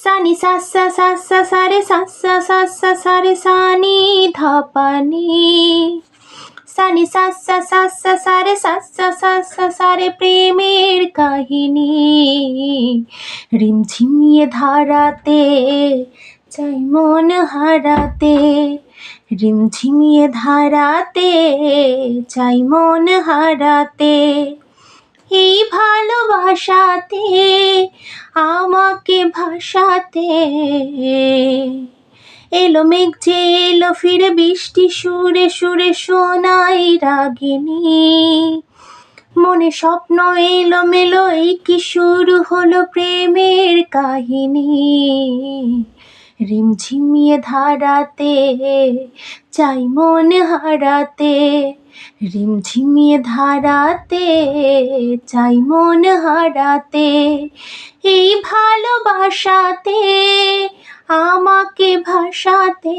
সানি সাসা সাসা সারে সাসা সাসা সারে সানি ধাপানি সানি সাসা সাসা সারে সাসা সাসা সারে প্রেমের কাহিনী রিমঝিমিয়ে ধারাতে চাই মন হারাতে রিমঝিমিয়ে ধারাতে চাই মন হারাতে এই ভালোবাসাতে আমাকে ভাসাতে এলো মেঘ যে এলো ফিরে বৃষ্টি সুরে সুরে শোনাই রাগিনী মনে স্বপ্ন এলো মেলো এই কি শুরু হলো প্রেমের কাহিনী রিমঝিমিয়ে ধারাতে চাই মন হারাতে রিমঝিমিয়ে ধারাতে চাই মন হারাতে এই ভালোবাসাতে আমাকে ভাসাতে।